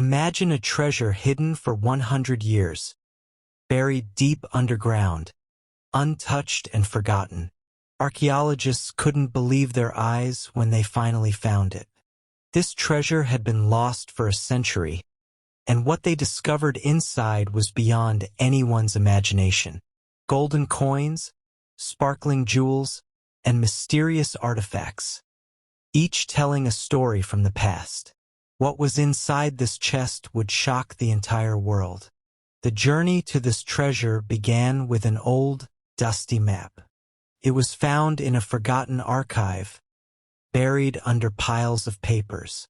Imagine a treasure hidden for 100 years, buried deep underground, untouched and forgotten. Archaeologists couldn't believe their eyes when they finally found it. This treasure had been lost for a century, and what they discovered inside was beyond anyone's imagination. Golden coins, sparkling jewels, and mysterious artifacts, each telling a story from the past. What was inside this chest would shock the entire world. The journey to this treasure began with an old, dusty map. It was found in a forgotten archive, buried under piles of papers.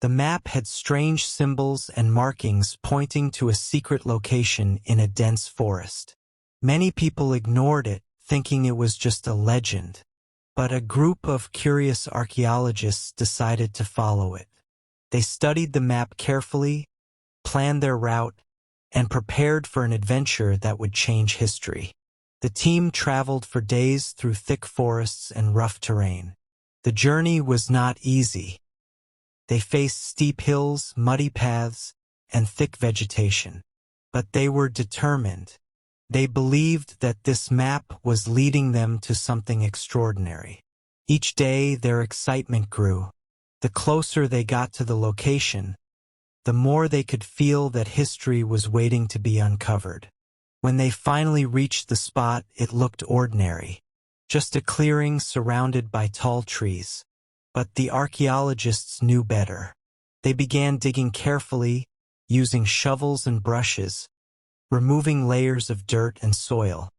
The map had strange symbols and markings pointing to a secret location in a dense forest. Many people ignored it, thinking it was just a legend. But a group of curious archaeologists decided to follow it. They studied the map carefully, planned their route, and prepared for an adventure that would change history. The team traveled for days through thick forests and rough terrain. The journey was not easy. They faced steep hills, muddy paths, and thick vegetation. But they were determined. They believed that this map was leading them to something extraordinary. Each day, their excitement grew. The closer they got to the location, the more they could feel that history was waiting to be uncovered. When they finally reached the spot, it looked ordinary, just a clearing surrounded by tall trees. But the archaeologists knew better. They began digging carefully, using shovels and brushes, removing layers of dirt and soil.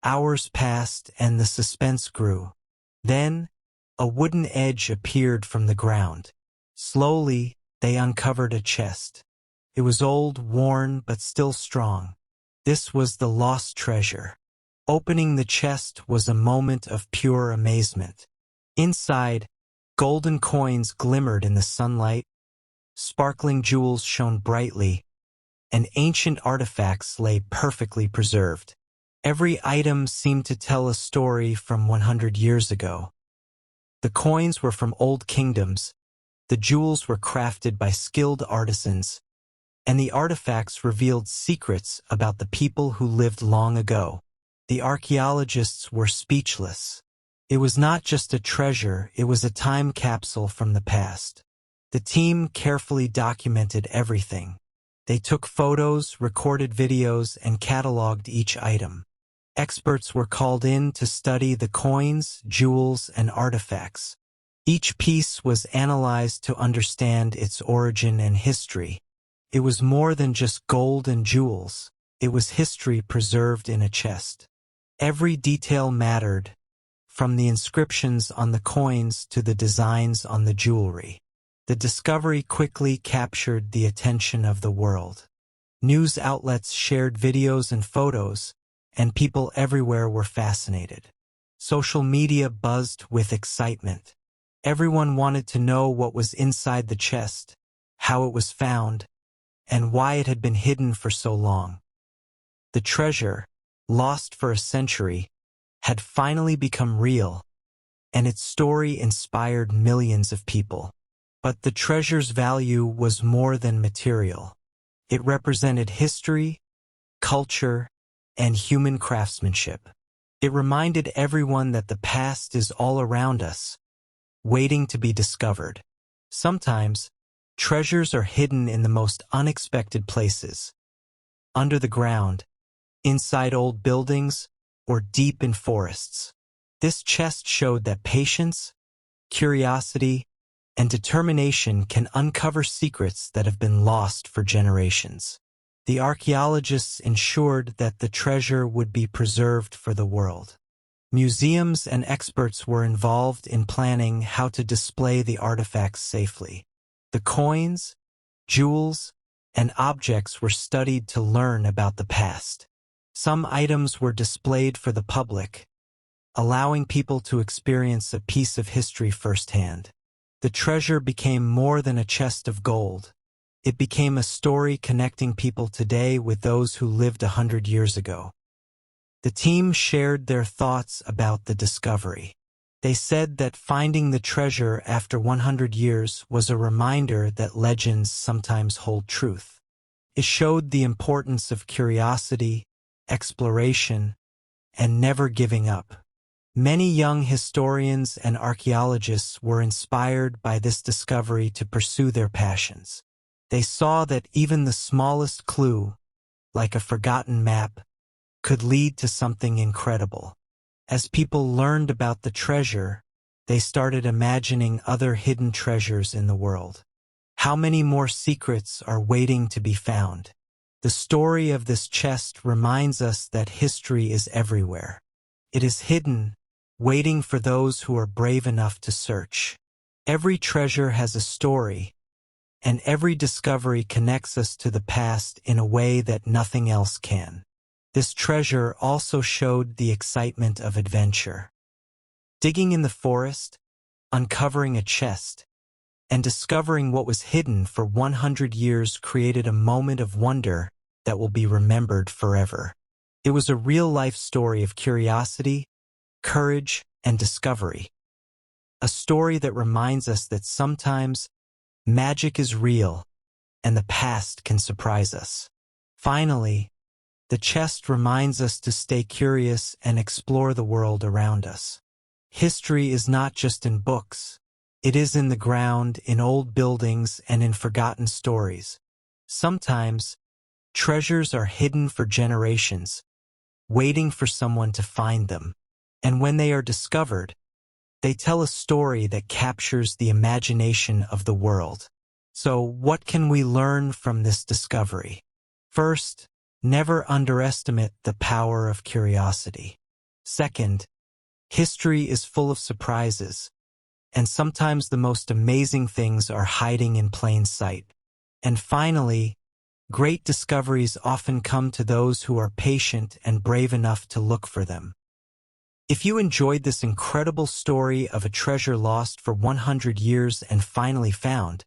Hours passed and the suspense grew. Then, a wooden edge appeared from the ground. Slowly, they uncovered a chest. It was old, worn, but still strong. This was the lost treasure. Opening the chest was a moment of pure amazement. Inside, golden coins glimmered in the sunlight, sparkling jewels shone brightly, and ancient artifacts lay perfectly preserved. Every item seemed to tell a story from 100 years ago. The coins were from old kingdoms, the jewels were crafted by skilled artisans, and the artifacts revealed secrets about the people who lived long ago. The archaeologists were speechless. It was not just a treasure, it was a time capsule from the past. The team carefully documented everything. They took photos, recorded videos, and cataloged each item. Experts were called in to study the coins, jewels, and artifacts. Each piece was analyzed to understand its origin and history. It was more than just gold and jewels. It was history preserved in a chest. Every detail mattered, from the inscriptions on the coins to the designs on the jewelry. The discovery quickly captured the attention of the world. News outlets shared videos and photos, and people everywhere were fascinated. Social media buzzed with excitement. Everyone wanted to know what was inside the chest, how it was found, and why it had been hidden for so long. The treasure, lost for a century, had finally become real, and its story inspired millions of people. But the treasure's value was more than material. It represented history, culture, and human craftsmanship. It reminded everyone that the past is all around us, waiting to be discovered. Sometimes, treasures are hidden in the most unexpected places. Under the ground, inside old buildings, or deep in forests. This chest showed that patience, curiosity, and determination can uncover secrets that have been lost for generations. The archaeologists ensured that the treasure would be preserved for the world. Museums and experts were involved in planning how to display the artifacts safely. The coins, jewels, and objects were studied to learn about the past. Some items were displayed for the public, allowing people to experience a piece of history firsthand. The treasure became more than a chest of gold. It became a story connecting people today with those who lived 100 years ago. The team shared their thoughts about the discovery. They said that finding the treasure after 100 years was a reminder that legends sometimes hold truth. It showed the importance of curiosity, exploration, and never giving up. Many young historians and archaeologists were inspired by this discovery to pursue their passions. They saw that even the smallest clue, like a forgotten map, could lead to something incredible. As people learned about the treasure, they started imagining other hidden treasures in the world. How many more secrets are waiting to be found? The story of this chest reminds us that history is everywhere. It is hidden, waiting for those who are brave enough to search. Every treasure has a story, and every discovery connects us to the past in a way that nothing else can. This treasure also showed the excitement of adventure. Digging in the forest, uncovering a chest, and discovering what was hidden for 100 years created a moment of wonder that will be remembered forever. It was a real-life story of curiosity, courage, and discovery. A story that reminds us that sometimes magic is real and the past can surprise us. Finally, the chest reminds us to stay curious and explore the world around us. History is not just in books. It is in the ground, in old buildings, and in forgotten stories. Sometimes, treasures are hidden for generations, waiting for someone to find them. And when they are discovered, they tell a story that captures the imagination of the world. So, what can we learn from this discovery? First, never underestimate the power of curiosity. Second, history is full of surprises, and sometimes the most amazing things are hiding in plain sight. And finally, great discoveries often come to those who are patient and brave enough to look for them. If you enjoyed this incredible story of a treasure lost for 100 years and finally found,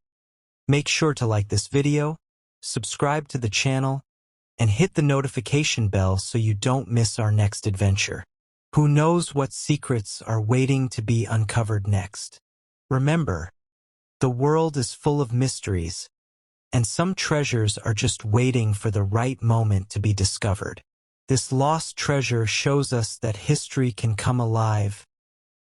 make sure to like this video, subscribe to the channel, and hit the notification bell so you don't miss our next adventure. Who knows what secrets are waiting to be uncovered next? Remember, the world is full of mysteries, and some treasures are just waiting for the right moment to be discovered. This lost treasure shows us that history can come alive,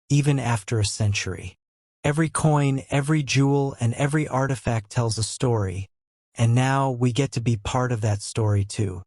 even after a century. Every coin, every jewel, and every artifact tells a story, and now we get to be part of that story too.